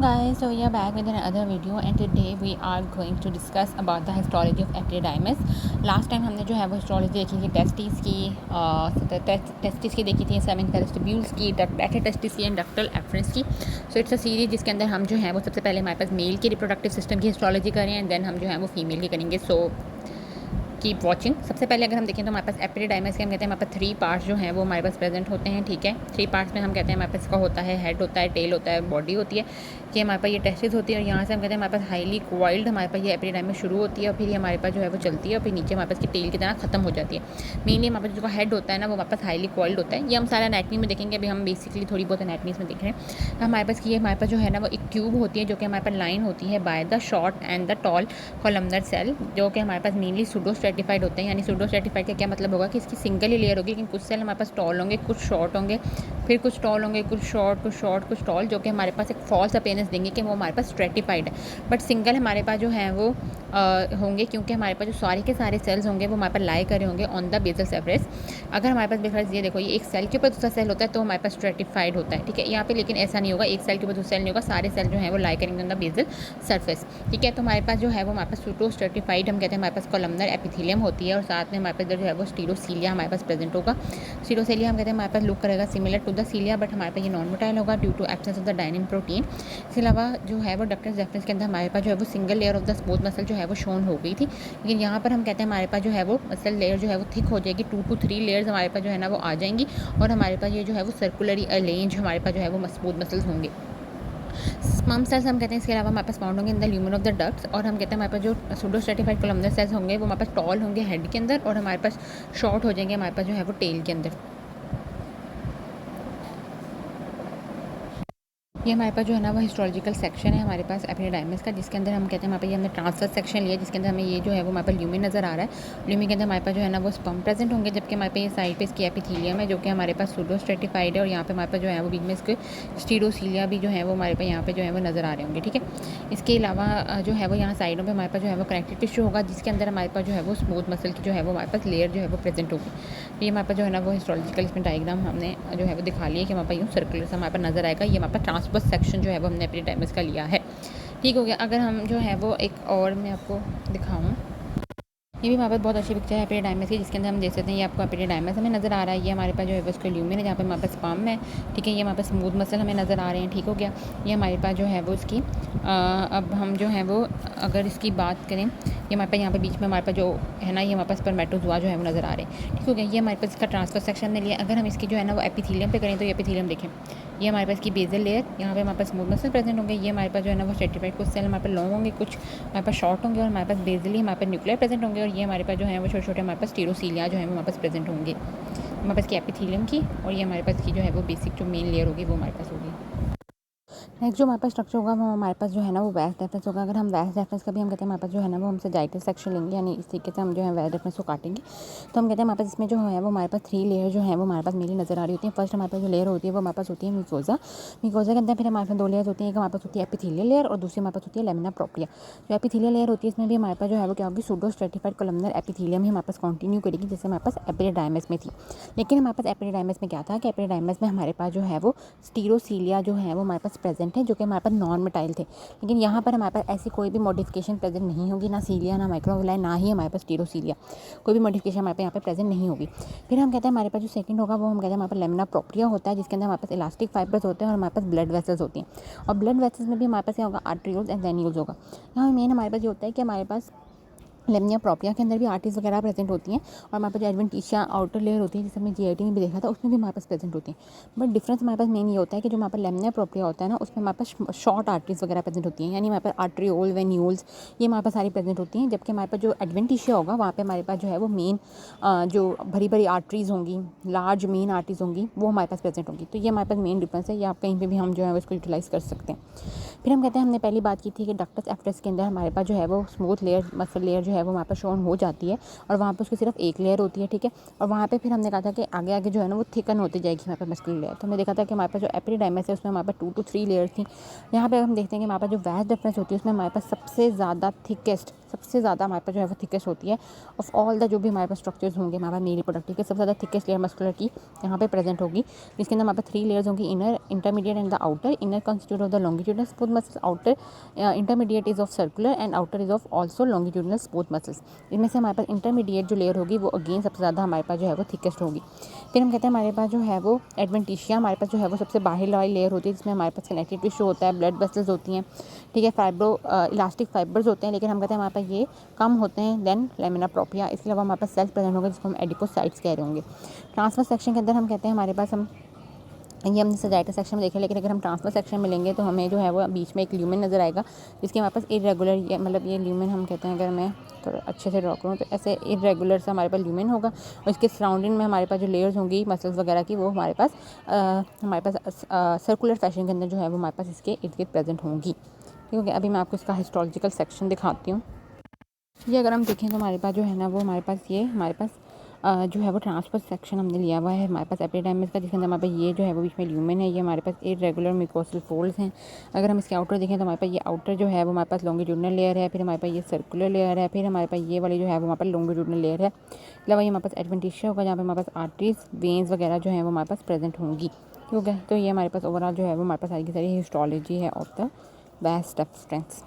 Guys, so we are back with another video and today we are going to discuss about the histology of epididymis. Last time हमने जो है वो histology देखी थी testis की देखी थी, सेवन टेस्टिब्यूल्स की, डक्टल टेस्टिस की एंड डक्टल एफरेंस की. सो इट्स अ सीरीज जिसके अंदर हम जो है वो सबसे पहले हमारे पास मेल की रिप्रोडक्टिव सिस्टम की हिस्टोलॉजी करें एंड देन हम जो है वो फीमेल की करेंगे. So keep watching. सबसे पहले अगर हम देखें तो हमारे पास एपिडिडाइमस के हम कहते हैं हमारे पास 3 पार्ट्स जो हैं वो हमारे पास प्रेजेंट होते हैं. ठीक है, 3 पार्ट्स में हम कहते हैं हमारे पास इसका होता है हेड होता है, टेल होता है, बॉडी होती है कि हमारे पास ये टेस्टिस होती है और यहाँ से हम कहते हैं हमारे पास हाईली क्वाइल्ड हमारे पास ये एपिडिडाइमस शुरू होती है और फिर ये हमारे पास जो है वो चलती है और फिर नीचे हमारे पास की टेल की तरह खत्म हो जाती है. मेनली हमारे पास जो हेड होता है ना वो हमारे पास हाईली क्वाइल्ड होता है. ये हम सारा एनाटमी में देखेंगे. अभी हम बेसिकली थोड़ी बहुत एनाटमीज में देख रहे हैं. हमारे पास ये हमारे पास जो है ना वो एक ट्यूब होती है जो कि हमारे पास लाइन होती है by the short and the tall columnar cell, जो कि हमारे पास मेनली सूडो स्ट्रेटिफाइड होते हैं. यानी सूडो स्ट्रेटिफाइड का क्या मतलब होगा कि इसकी सिंगल ही लेयर होगी, लेकिन कुछ सेल हमारे पास टॉल होंगे, कुछ शॉर्ट होंगे, फिर कुछ टॉल होंगे, कुछ शॉर्ट, कुछ शॉर्ट, कुछ टॉल, जो कि हमारे पास एक फॉल्स अपीयरेंस देंगे कि वो हमारे पास स्ट्रेटिफाइड है. बट सिंगल हमारे पास जो है वो होंगे क्योंकि हमारे पास जो सारे के सारे सेल्स होंगे वो हमारे पास लाई करे होंगे ऑन द बेसल सरफेस. अगर हमारे पास बेसल ये देखो, ये एक सेल के ऊपर दूसरा सेल होता है तो हमारे पास स्ट्रेटिफाइड होता है. ठीक है, यहाँ पे लेकिन ऐसा नहीं होगा, एक सेल के ऊपर दूसरा सेल नहीं होगा, सारे सेल जो है वो लाई करेंगे ऑन द बेसल सरफेस. ठीक है, तो हमारे पास जो है वो हमारे पास सूडो स्ट्रेटिफाइड हम कहते हैं हमारे पास कॉलमनर एपिथेलियम होती है और साथ में हमारे पास जो है वो स्टीरोसीलिया हमारे पास प्रेजेंट होगा. स्टीरोसीलिया हम कहते हैं हमारे पास लुक करेगा similar to the cilia, but हमारे पास ये नॉन मोटाइल होगा due to absence of the dynein protein. इसके अलावा जो है वो डक्टस डेफरेंस के अंदर हमारे पास जो है वो single layer of the smooth muscle जो है वो शोन हो गई थी, लेकिन यहाँ पर हम कहते हैं हमारे पास जो है वो मसल लेयर जो है वो थिक हो जाएगी. 2 to 3 लेयर्स हमारे पास जो है ना वो आ जाएंगी और हमारे पास ये जो है वो सर्कुलरी अरेंज हमारे पास जो है वो स्मूथ मसल्स होंगे. स्पर्म सेल्स हम कहते हैं इसके अलावा हमारे पास फाउंड होंगे in the lumen of the ducts और हम कहते हैं हमारे पास जो सूडो स्ट्रेटिफाइड कोलमनर सेल्स होंगे वो हमारे पास टॉल होंगे हेड के अंदर और हमारे पास शॉर्ट हो जाएंगे हमारे पास जो है वो टेल के अंदर. ये हमारे पास जो है ना वो हिस्टोलॉजिकल सेक्शन है हमारे पास एपिडिडाइमस का, जिसके अंदर हम कहते हैं हमारे पास ये हमने ट्रांसफर सेक्शन लिया जिसके अंदर हमें ये जो है वो हमारे पास ल्यूमेन नज़र आ रहा है. ल्यूमेन के अंदर हमारे पास जो है ना वो स्पर्म प्रेजेंट होंगे, जबकि हमारे पास ये साइड पे इसकी एपिथेलियम है जो कि हमारे पास सूडो स्ट्रेटिफाइड है और यहाँ पे हमारे पास जो है वो बीच में इसके स्टीरोसीलिया भी जो है वो हमारे पास यहाँ पे जो है वो नज़र आ रहे होंगे. ठीक है, इसके अलावा जो है वो यहाँ साइडों पर हमारे पास जो है वो कनेक्टिव टिश्यू होगा जिसके अंदर हमारे पास जो है वो स्मूथ मसल की जो है वो हमारे पास लेयर जो है वो प्रेजेंट होगी. ये हमारे पास जो है ना वो हिस्टोलॉजिकल इसमें डायग्राम हमने जो है वो दिखा लिया कि हमारे पास यूँ सर्कुलर से हमारे पास नज़र आएगा. ये हमारे पास ट्रांसवर्स सेक्शन जो है वो हमने एपिडिडाइमस का लिया है. ठीक हो गया. अगर हम जो है वो एक और मैं आपको दिखाऊं, ये भी हमारे पास बहुत अच्छी पिक्चर है एपिडिडाइमस की जिसके अंदर हम देख सकते हैं ये आपको एपिडिडाइमस हमें नज़र आ रहा है. ये हमारे पास जो है वो इसको ल्यूमेन है जहाँ पे हमारे पास स्पर्म है. ठीक है, ये हमारे पास स्मूथ मसल हमें नज़र आ रहे हैं. ठीक हो गया. ये हमारे पास जो है वो इसकी अब हम जो है वो अगर इसकी बात करें, ये हमारे पास यहाँ पे बीच में हमारे पास जो है ना ये हमारे पास स्पर्मेटोज़ोआ जो है वो नज़र आ रहे हैं. ठीक हो गया. ये हमारे पास इसका ट्रांसफर सेक्शन में लिया. अगर हम इसकी जो है ना वो एपिथेलियम पे करें तो ये एपिथेलियम देखें, ये हमारे पास की बेजल लेयर, यहाँ पे हमारे पास स्मूथ मसल प्रेजेंट होंगे. ये हमारे पास जो है ना वो स्ट्रेटिफाइड कुछ सेल हमारे पास लॉन्ग होंगे, कुछ हमारे पास शॉर्ट होंगे और हमारे पास बेजली हमारे पास न्यूक्लियर प्रेजेंट होंगे और ये हमारे पास जो है वो छोटे छोटे हमारे पास स्टीरोसीलिया जो है वो हमारे पास प्रेजेंट होंगे हमारे पास की एपिथेलियम की. और ये हमारे पास की जो है वो बेसिक जो मेन लेयर होगी वो हमारे पास होगी. नेक्स्ट जो हमारे पास स्ट्रक्चर होगा वो हमारे पास जो है ना वो वैस रेफरेंस होगा. अगर हम वैस रेफरेंस का भी हम कहते हैं हमारे पास जो है ना वो हमसे जाइटल सेक्शन लेंगे, यानी इस तरीके से हम जो है वैस रेफरेंस को काटेंगे तो हम कहते हैं हमारे पास इसमें जो है वो हमारे पास 3 लेयर जो है वो हमारे पास मेनली नज़र आ रही होती है. फर्स्ट हमारे पास जो लेयर होती है वो हमारे पास होती है म्यूकोजा. म्यूकोजा के अंदर फिर हमारे पास 2 लेयर्स होती हैं. एक हमारे पास होती है एपिथेलियल लेयर और दूसरी हमारे पास होती है लैमिना प्रोप्रिया. जो एपिथेलियल लेयर होती है इसमें भी हमारे पास जो है वो क्या होगी, सूडो स्ट्रेटिफाइड कोलमनर एपिथेलियम ही हमारे पास कंटिन्यू करेगी जैसे हमारे पास एपिडिडाइमस में थी. लेकिन हमारे पास एपिडिडाइमस में क्या था कि एपिडिडाइमस में हमारे पास जो है वो स्टीरोसीलिया जो है वो हमारे पास प्रेजेंट है जो कि हमारे पास नॉन मेटाइल थे. लेकिन यहाँ पर हमारे पास ऐसी कोई भी मॉडिफिकेशन प्रेजेंट नहीं होगी, ना सीलिया ना माइक्रोविलाई ना ही हमारे पास स्टीरोसीलिया, कोई भी मॉडिफिकेशन हमारे पास यहाँ पे प्रेजेंट नहीं होगी. फिर हम कहते हैं हमारे पास जो सेकंड होगा वो हम कहते हैं हमारे पास लेमिना प्रोप्रिया होता है जिसके अंदर हमारे पास इलास्टिक फाइबर्स होते हैं और हमारे पास ब्लड वेसल्स होती हैं. और ब्लड वेसल्स में भी हमारे पास क्या होगा, आर्टरियोल्स एंड वेन्यूल्स होगा. यहाँ मेन हमारे पास ये होता है कि हमारे पास लेमिना प्रोप्रिया के अंदर भी आर्टरीज वगैरह प्रेजेंट होती हैं और हमारे पास जो एडवेंटिशिया आउटर लेयर होती है जिसे हमने जीआईटी में भी देखा था उसमें भी हमारे पास प्रेजेंट होती हैं. बट डिफरेंस हमारे पास मेन ये होता है कि जो हमारे पास लेमिना प्रोप्रिया होता है ना उसमें हमारे पास शॉर्ट आर्टरीज वगैरह प्रेजेंट होती हैं, यानी हमारे पास आर्टरियोल वेन्यूल्स ये हमारे पास सारी प्रेजेंट होती हैं. जबकि हमारे पास जो एडवेंटिशिया होगा वहाँ पर हमारे पास जो है वो मेन जो भरी भरी आर्टरीज होंगी, लार्ज मेन आर्टरीज होंगी वो हमारे पास प्रेजेंट होंगी. तो ये हमारे पास मेन डिफरेंस है. ये आप कहीं पर भी हम जो है इसको यूटिलाइज़ कर सकते हैं. फिर हम कहते हैं हमने पहली बात की थी कि डक्टस एफरेंस के अंदर हमारे पास जो है वो स्मूथ लेयर मसल लेयर जो है वो हमारे पास शोन हो जाती है और वहाँ पे उसकी सिर्फ एक लेयर होती है, ठीक है। और वहाँ पे फिर हमने कहा था कि आगे आगे जो है ना वो थिकन होती जाएगी हमारे पास मस्कुलर लेयर। तो हमने देखा था कि हमारे पास जो एपिडाइमस है उसमें हमारे पास 2 to 3 लेयर्स थी। यहाँ पे हम देखते हैं कि हमारे पास जो वैस्ट डिफरेंस होती है उसमें हमारे पास सबसे ज़्यादा हमारे पास जो है वो थिकेस्ट होती है ऑफ ऑल द जो भी हमारे पास स्ट्रक्चर्स होंगे हमारे नील प्रोडक्ट के सबसे ज़्यादा थिकेस्ट लेयर मस्कुलर की यहाँ पे प्रेजेंट होगी, जिसके अंदर हमारे पास 3 लेयर्स होंगी, inner, intermediate and the outer. Inner constitute of the longitudinal smooth muscles, outer intermediate is of circular and outer is of also longitudinal smooth muscles. इनमें से हमारे पास इंटरमीडिएट जो लेयर होगी वो अगेन सबसे ज़्यादा हमारे पास जो है वो थिकेस्ट होगी। फिर हम कहते हैं हमारे पास जो है वो एडवेंटिशिया हमारे पास जो है वो सबसे बाहर वाली लेयर होती है, जिसमें हमारे पास कनेक्टिव टिश्यू होता है, ब्लड वेसल्स होती हैं, ठीक है, इलास्टिक फाइबर्स होते हैं, लेकिन हम कहते हैं हमारे पास ये कम होते हैं देन लैमिना प्रोपिया। इसके अलावा हमारे पास सेल्स प्रेजेंट होंगे जिसको हम एडिपोसाइट्स कह रहे होंगे। ट्रांसफर सेक्शन के अंदर हम कहते हैं हमारे पास ये हमने सजाइटा सेक्शन में देखे, लेकिन अगर हम ट्रांसफर सेक्शन में लेंगे तो हमें जो है वो बीच में एक ल्यूमेन नज़र आएगा, जिसके हमारे पास इरेगुलर, मतलब ये ल्यूमेन हम कहते हैं, अगर मैं थोड़ा अच्छे से ड्रॉ करूँ तो ऐसे इरेगुलर सा हमारे पास ल्यूमेन होगा और इसके सराउंडिंग में हमारे पास जो लेयर्स होंगी मसल्स वगैरह की वो हमारे पास सर्कुलर फैशन के अंदर जो है वो हमारे पास इसके इर्द गिर्द प्रेजेंट होंगी, ठीक है। अभी मैं आपको इसका हिस्टोलॉजिकल सेक्शन दिखाती हूँ। ये अगर हम देखें तो हमारे पास जो है ना वो हमारे पास जो है वो ट्रांसफर सेक्शन हमने लिया हुआ है हमारे पास एपिडाइमिस का, जिसके अंदर हमारे पास ये जो है वो बीच में ल्यूमेन है, ये हमारे पास इरेगुलर म्यूकोसल फोल्ड्स हैं। अगर हम इसके आउटर देखें तो हमारे पास ये आउटर जो है वो हमारे पास लॉन्गिट्यूडनल लेयर है, फिर हमारे पास ये सर्कुलर लेयर है, फिर हमारे पास ये वाली जो है वो हमारे पास लॉन्गिट्यूडनल लेयर है। अलावा ये हमारे पास एडवेंटिशिया होगा जहाँ पे हमारे पास आर्टरीज, वेन्स वगैरह जो है वो हमारे पास प्रेजेंट होंगी, ठीक है। तो ये हमारे पास ओवरऑल जो है वो हमारे पास सारी की सारी हिस्टोलॉजी है of the west of strengths.